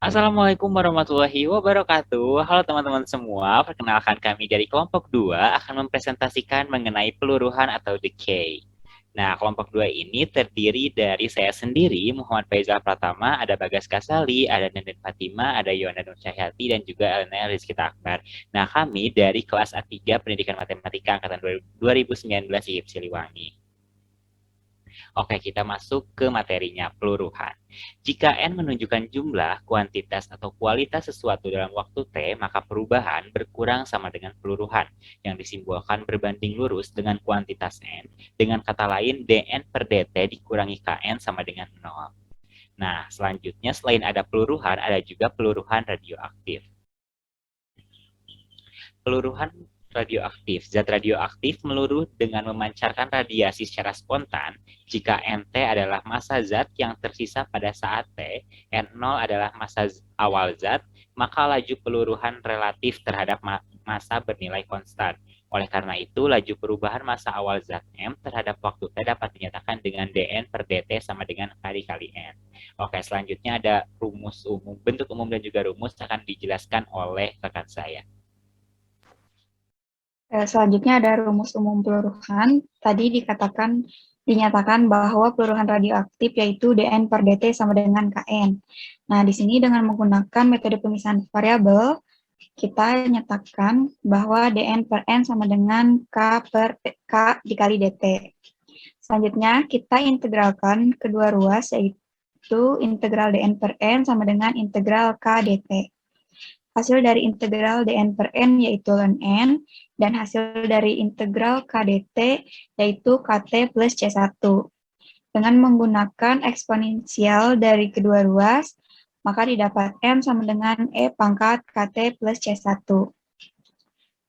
Assalamualaikum warahmatullahi wabarakatuh. Halo teman-teman semua, perkenalkan kami dari kelompok 2 akan mempresentasikan mengenai peluruhan atau decay. Nah, kelompok 2 ini terdiri dari saya sendiri, Muhammad Faizal Pratama, ada Bagas Kasali, ada Nenden Fatima, ada Yohana Nur Cahyati, dan juga Elena Rizkita Akbar. Nah, kami dari kelas A3 Pendidikan Matematika Angkatan 2019 IIP Siliwangi. Oke, kita masuk ke materinya, peluruhan. Jika N menunjukkan jumlah, kuantitas, atau kualitas sesuatu dalam waktu T, maka perubahan berkurang sama dengan peluruhan, yang disimbolkan berbanding lurus dengan kuantitas N. Dengan kata lain, dN per dt dikurangi Kn sama dengan 0. Nah, selanjutnya selain ada peluruhan, ada juga peluruhan radioaktif. Peluruhan radioaktif. Zat radioaktif meluruh dengan memancarkan radiasi secara spontan jika Nt adalah massa zat yang tersisa pada saat T, N0 adalah massa awal zat, maka laju peluruhan relatif terhadap massa bernilai konstan. Oleh karena itu, laju perubahan massa awal zat M terhadap waktu T dapat dinyatakan dengan dN per dt sama dengan K dikali N. Oke, selanjutnya ada rumus umum, bentuk umum dan juga rumus akan dijelaskan oleh rekan saya. Selanjutnya ada rumus umum peluruhan. Tadi dinyatakan bahwa peluruhan radioaktif yaitu dN per dt sama dengan Kn. Nah, di sini dengan menggunakan metode pemisahan variabel, kita nyatakan bahwa dN per N sama dengan K per K dikali dt. Selanjutnya, kita integralkan kedua ruas, yaitu integral dN per N sama dengan integral K dt. Hasil dari integral dN per N yaitu ln N, dan hasil dari integral K dt yaitu Kt plus C1. Dengan menggunakan eksponensial dari kedua ruas, maka didapat N sama dengan E pangkat Kt plus C1.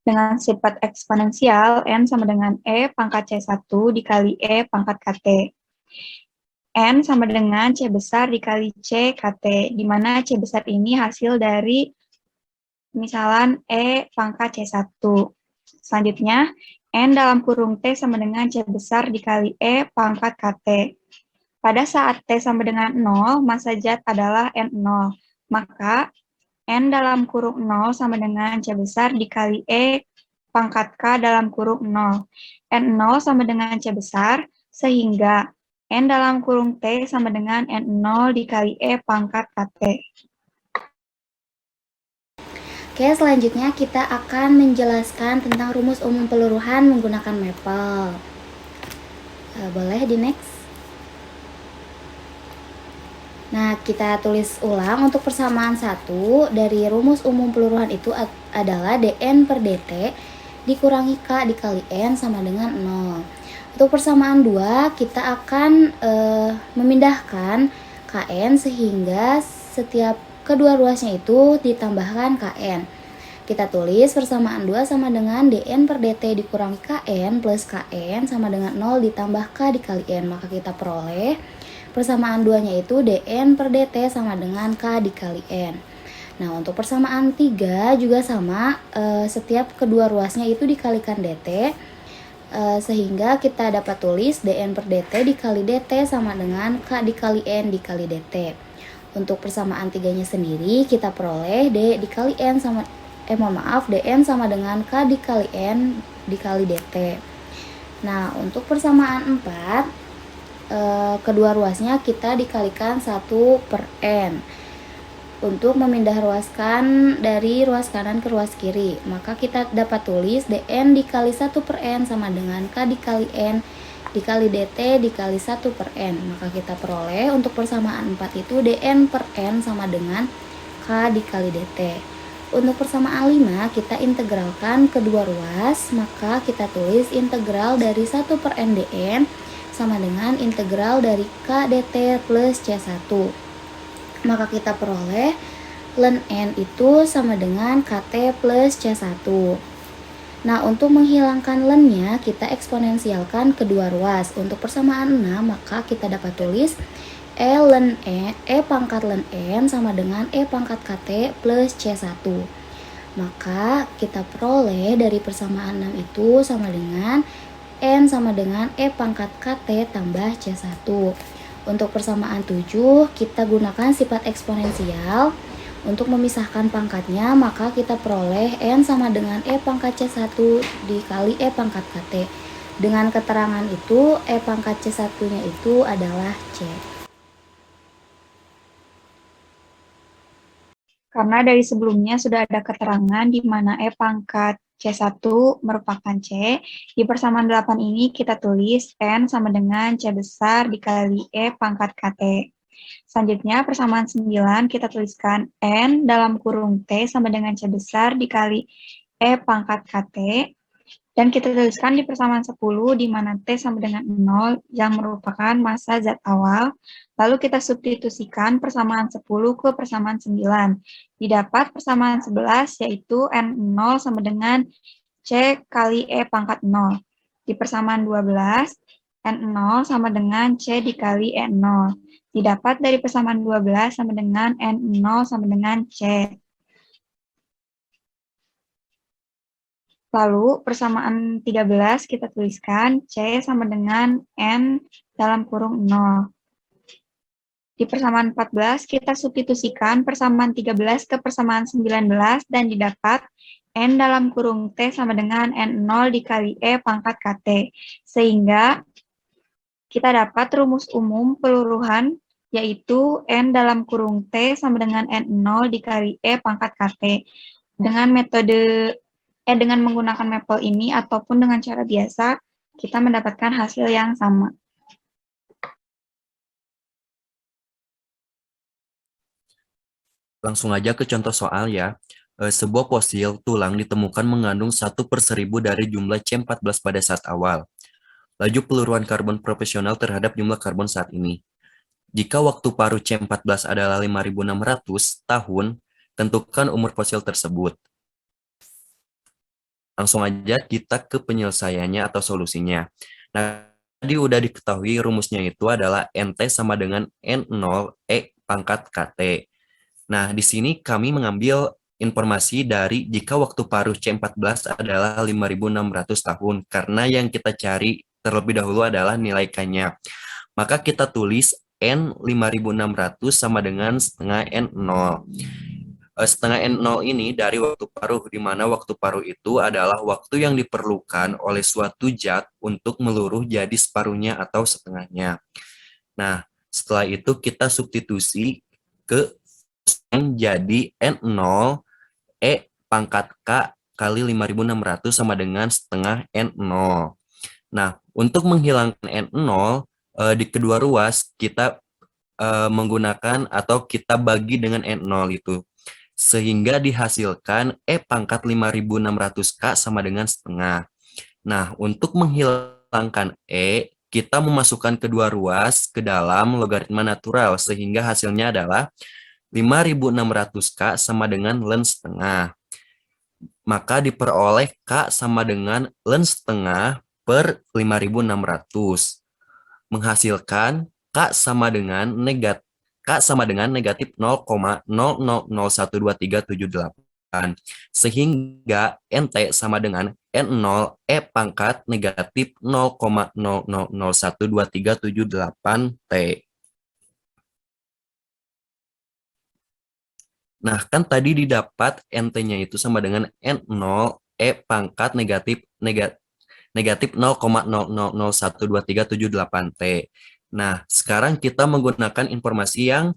Dengan sifat eksponensial, N sama dengan E pangkat C1 dikali E pangkat Kt. N sama dengan C besar dikali C Kt, di mana C besar ini hasil dari misalan E pangkat C1. Selanjutnya, N dalam kurung T sama dengan C besar dikali E pangkat Kt. Pada saat T sama dengan 0, massa zat adalah N0. Maka, N dalam kurung 0 sama dengan C besar dikali E pangkat K dalam kurung 0. N0 sama dengan C besar, sehingga N dalam kurung T sama dengan N0 dikali E pangkat Kt. Oke, selanjutnya kita akan menjelaskan tentang rumus umum peluruhan menggunakan Maple. Boleh di next? Nah, kita tulis ulang untuk persamaan 1 dari rumus umum peluruhan itu adalah dN per dt dikurangi K dikali N sama dengan 0. Untuk persamaan 2, kita akan memindahkan Kn sehingga setiap kedua ruasnya itu ditambahkan Kn. Kita tulis persamaan 2 sama dengan dN per dt dikurangi Kn plus Kn sama dengan 0 ditambah K dikali N. Maka kita peroleh persamaan 2-nya itu dN per dt sama dengan K dikali N. Nah, untuk persamaan 3 juga sama, setiap kedua ruasnya itu dikalikan dt, sehingga kita dapat tulis dN per dt dikali dt sama dengan K dikali N dikali dt. Untuk persamaan 3-nya sendiri, kita peroleh D dikali N sama, dN sama dengan K dikali N dikali dt. Nah, untuk persamaan 4, kedua ruasnya kita dikalikan 1 per N untuk memindah ruaskan dari ruas kanan ke ruas kiri. Maka kita dapat tulis dN dikali 1 per N sama dengan K dikali N dikali dt dikali 1 per N. Maka kita peroleh untuk persamaan 4 itu dN per N sama dengan K dikali dt. Untuk persamaan 5 kita integralkan kedua ruas, maka kita tulis integral dari 1 per N dN sama dengan integral dari K dt plus C1. Maka kita peroleh ln N itu sama dengan Kt plus C1. Nah, untuk menghilangkan ln-nya, kita eksponensialkan kedua ruas. Untuk persamaan 6, maka kita dapat tulis E pangkat ln N sama dengan E pangkat Kt plus C1. Maka kita peroleh dari persamaan 6 itu sama dengan N sama dengan E pangkat Kt tambah C1. Untuk persamaan 7, kita gunakan sifat eksponensial Untuk memisahkan pangkatnya, maka kita peroleh N sama dengan E pangkat C1 dikali E pangkat KT. Dengan keterangan itu, E pangkat C1-nya itu adalah C. Karena dari sebelumnya sudah ada keterangan di mana E pangkat C1 merupakan C, di persamaan 8 ini kita tulis N sama dengan C besar dikali E pangkat KT. Selanjutnya, persamaan 9 kita tuliskan N dalam kurung T sama dengan C besar dikali E pangkat KT. Dan kita tuliskan di persamaan 10 di mana T sama dengan 0 yang merupakan massa zat awal. Lalu kita substitusikan persamaan 10 ke persamaan 9. Didapat persamaan 11 yaitu N0 sama dengan C kali E pangkat 0. Di persamaan 12, N0 sama dengan C dikali E0. Didapat dari persamaan 12 sama dengan N0 sama dengan C. Lalu persamaan 13 kita tuliskan C sama dengan N dalam kurung 0. Di persamaan 14 kita substitusikan persamaan 13 ke persamaan 19 dan didapat N dalam kurung T sama dengan N0 dikali E pangkat KT. Sehingga kita dapat rumus umum peluruhan yaitu N dalam kurung T sama dengan N0 dikali E pangkat KT. Dengan metode dengan menggunakan mapel ini ataupun dengan cara biasa, kita mendapatkan hasil yang sama. Langsung aja ke contoh soal ya. Sebuah fosil tulang ditemukan mengandung 1/1000 dari jumlah C14 pada saat awal. Laju peluruhan karbon proporsional terhadap jumlah karbon saat ini. Jika waktu paruh C14 adalah 5.600 tahun, tentukan umur fosil tersebut. Langsung aja kita ke penyelesaiannya atau solusinya. Nah, tadi udah diketahui rumusnya itu adalah NT sama dengan N0 E pangkat KT. Nah, di sini kami mengambil informasi dari jika waktu paruh C14 adalah 5.600 tahun, karena yang kita cari terlebih dahulu adalah nilai K-nya. Maka kita tulis N 5.600 sama dengan setengah N0. Setengah N0 ini dari waktu paruh, di mana waktu paruh itu adalah waktu yang diperlukan oleh suatu zat untuk meluruh jadi separuhnya atau setengahnya. Nah, setelah itu kita substitusi ke jadi N0 E pangkat K kali 5.600 sama dengan setengah N0. Nah, untuk menghilangkan N0 di kedua ruas kita menggunakan atau kita bagi dengan N0 itu. Sehingga dihasilkan E pangkat 5.600K sama dengan setengah. Nah, untuk menghilangkan E, kita memasukkan kedua ruas ke dalam logaritma natural, sehingga hasilnya adalah 5.600K sama dengan ln setengah. Maka diperoleh K sama dengan ln setengah per 5.600. Menghasilkan K sama dengan negatif 0,00012378. Sehingga NT sama dengan N0 E pangkat negatif 0,00012378 T. Nah, kan tadi didapat NT-nya itu sama dengan N0 E pangkat negatif 0,00012378 T. Nah, sekarang kita menggunakan informasi yang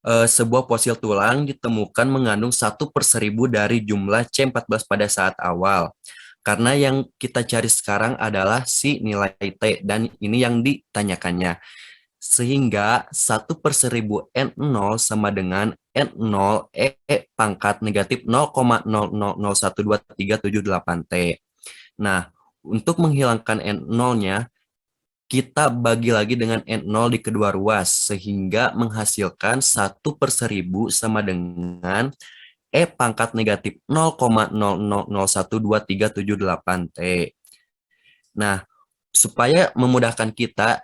sebuah fosil tulang ditemukan mengandung 1/1000 dari jumlah C14 pada saat awal. Karena yang kita cari sekarang adalah si nilai T, dan ini yang ditanyakannya. Sehingga 1/1000 N0 sama dengan N0 E pangkat negatif 0,00012378 T. Nah, untuk menghilangkan N0-nya, kita bagi lagi dengan N0 di kedua ruas, sehingga menghasilkan 1/1000 sama dengan E pangkat negatif 0,00012378 T. Nah, supaya memudahkan kita,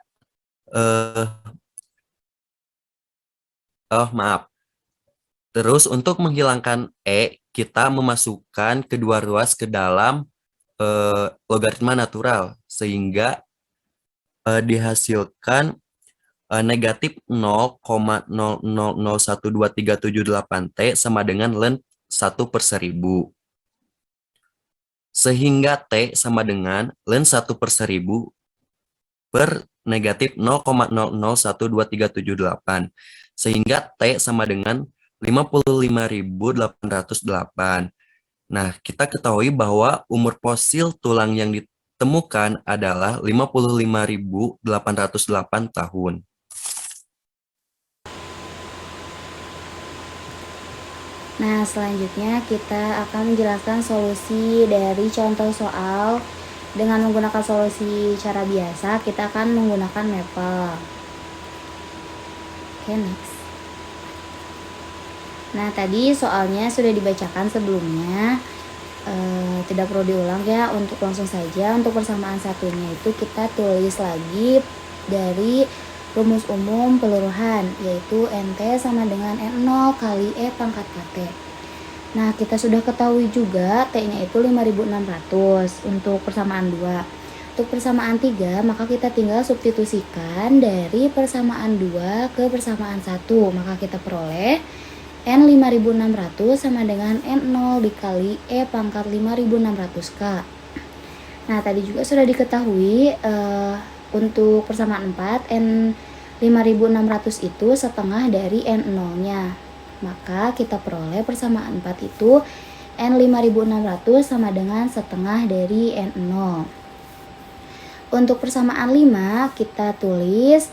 maaf. Terus untuk menghilangkan E, kita memasukkan kedua ruas ke dalam logaritma natural, sehingga dihasilkan negatif 0,00012378T sama dengan ln 1 per 1000. Sehingga T sama dengan ln 1 per 1000 per negatif 0,001238. Sehingga T sama dengan 55.808. Nah, kita ketahui bahwa umur fosil tulang yang ditemukan adalah 55.808 tahun. Nah, selanjutnya kita akan menjelaskan solusi dari contoh soal. Dengan menggunakan solusi cara biasa, kita akan menggunakan Maple. Oke, next. Nah, tadi soalnya sudah dibacakan sebelumnya, tidak perlu diulang ya. Untuk langsung saja, untuk persamaan satunya itu kita tulis lagi dari rumus umum peluruhan, yaitu NT sama dengan N0 kali E pangkat KT. Nah, kita sudah ketahui juga T-nya itu 5.600 untuk persamaan 2. Untuk persamaan 3, maka kita tinggal substitusikan dari persamaan 2 ke persamaan 1. Maka kita peroleh N 5.600 sama dengan N0 dikali E pangkat 5.600K. Nah, tadi juga sudah diketahui untuk persamaan 4, N 5.600 itu setengah dari N0-nya. Maka kita peroleh persamaan 4 itu N 5.600 sama dengan setengah dari N0. Untuk persamaan 5, kita tulis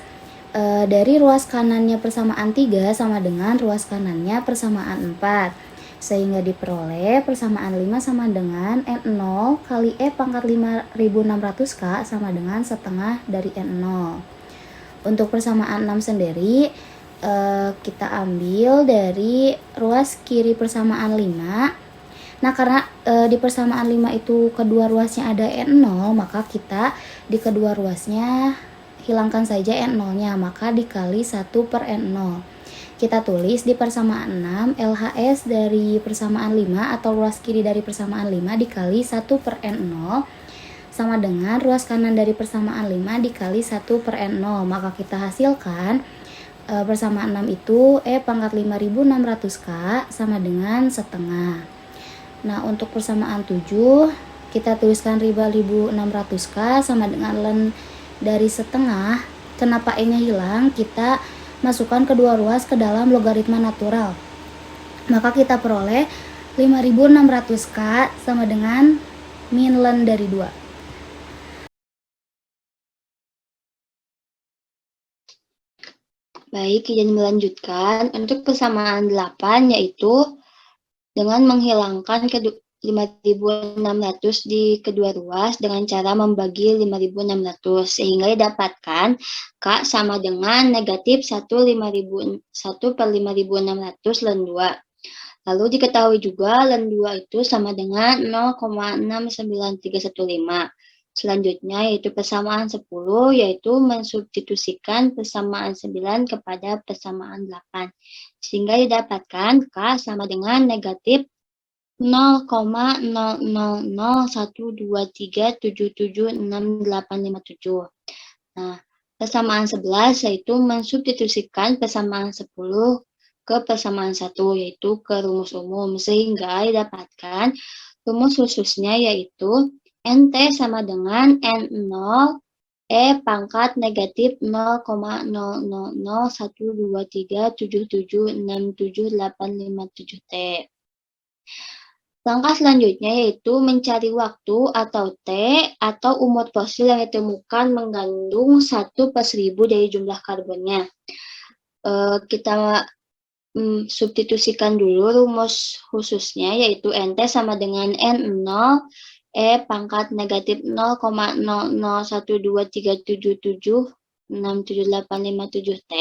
dari ruas kanannya persamaan 3 sama dengan ruas kanannya persamaan 4. Sehingga diperoleh persamaan 5 sama dengan N0 kali E pangkat 5.600K sama dengan setengah dari N0. Untuk persamaan 6 sendiri, kita ambil dari ruas kiri persamaan 5. Nah, karena di persamaan 5 itu kedua ruasnya ada N0, maka kita di kedua ruasnya hilangkan saja N0-nya, maka dikali 1 per N0. Kita tulis di persamaan 6, LHS dari persamaan 5 atau ruas kiri dari persamaan 5 dikali 1 per N0 sama dengan ruas kanan dari persamaan 5 dikali 1 per N0. Maka kita hasilkan persamaan 6 itu E pangkat 5.600K sama dengan setengah. Nah, untuk persamaan 7 kita tuliskan 5.600K sama dengan ln dari setengah. Kenapa E-nya hilang? Kita masukkan kedua ruas ke dalam logaritma natural. Maka kita peroleh 5.600K sama dengan min ln dari 2. Baik, izin melanjutkan. Untuk persamaan 8 yaitu dengan menghilangkan 5.600 di kedua ruas dengan cara membagi 5.600 sehingga didapatkan K sama dengan negatif 1 per 5.600 ln 2. Lalu diketahui juga ln 2 itu sama dengan 0,69315. Selanjutnya yaitu persamaan 10, yaitu mensubstitusikan persamaan 9 kepada persamaan 8. Sehingga didapatkan K sama dengan negatif 0,000123776857. Nah, persamaan 11 yaitu mensubstitusikan persamaan 10 ke persamaan 1, yaitu ke rumus umum. Sehingga didapatkan rumus khususnya yaitu NT sama dengan N0 E pangkat negatif 0,000123776787T. Langkah selanjutnya yaitu mencari waktu atau T atau umur fosil yang ditemukan mengandung 1 per 1000 dari jumlah karbonnya. Kita substitusikan dulu rumus khususnya yaitu NT sama dengan N0 E pangkat negatif 0,001237776787T.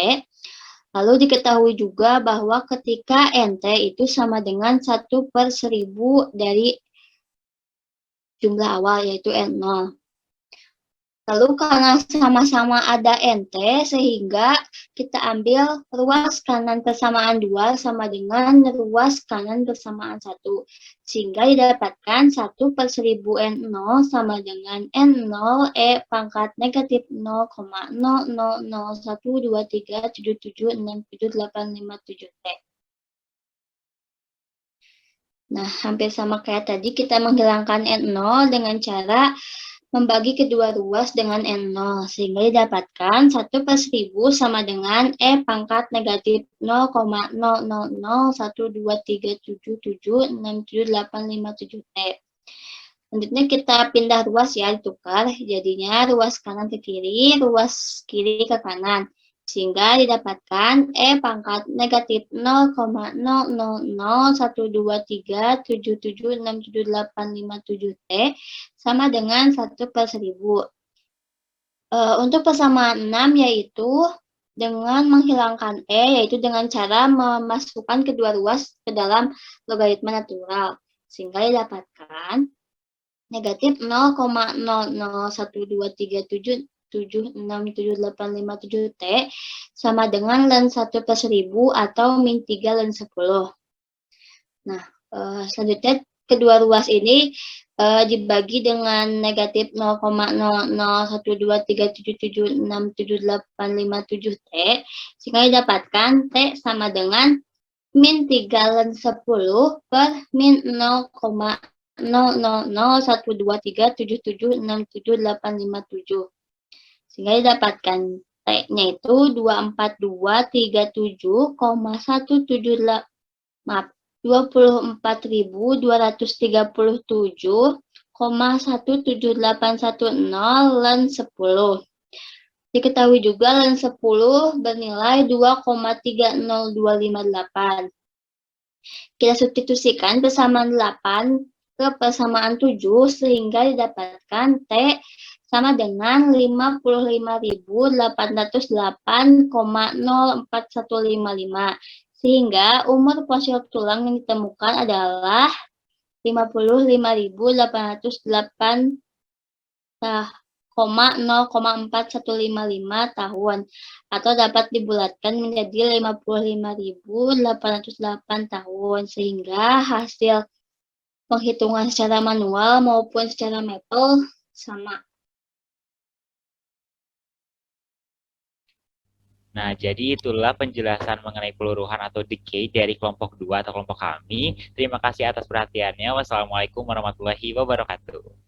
Lalu diketahui juga bahwa ketika NT itu sama dengan 1 per 1000 dari jumlah awal yaitu N0. Lalu karena sama-sama ada NT, sehingga kita ambil ruas kanan persamaan 2 sama dengan ruas kanan persamaan 1. Sehingga didapatkan 1 per 1000 N0 sama dengan N0 E pangkat negatif 0,00012377676857T. Nah, hampir sama kayak tadi, kita menghilangkan N0 dengan cara membagi kedua ruas dengan N0, sehingga didapatkan 1 per 1000 sama dengan E pangkat negatif 0,00012377676857T. Selanjutnya kita pindah ruas ya, ditukar, jadinya ruas kanan ke kiri, ruas kiri ke kanan. Sehingga didapatkan E pangkat negatif 0,00012377676857T sama dengan 1 per 1000. Untuk persamaan 6 yaitu dengan menghilangkan E, yaitu dengan cara memasukkan kedua ruas ke dalam logaritma natural. Sehingga didapatkan negatif 0,001237767857T sama dengan ln 1 per 1000 atau min 3 ln 10. Nah, selanjutnya kedua ruas ini dibagi dengan negatif 0,00123777677857T sehingga didapatkan T sama dengan min 3 ln 10 per min 0,00012377676857 sehingga didapatkan T-nya itu 24.237,1787,17810 ln 10. Diketahui juga ln 10 bernilai 2,30258. Kita substitusikan persamaan 8 ke persamaan 7 sehingga didapatkan T sama dengan 55.808,04155. Sehingga umur fosil tulang yang ditemukan adalah 55.808,04155 tahun atau dapat dibulatkan menjadi 55.808 tahun sehingga hasil penghitungan secara manual maupun secara maple sama. Nah, jadi itulah penjelasan mengenai peluruhan atau decay dari kelompok 2 atau kelompok kami. Terima kasih atas perhatiannya. Wassalamualaikum warahmatullahi wabarakatuh.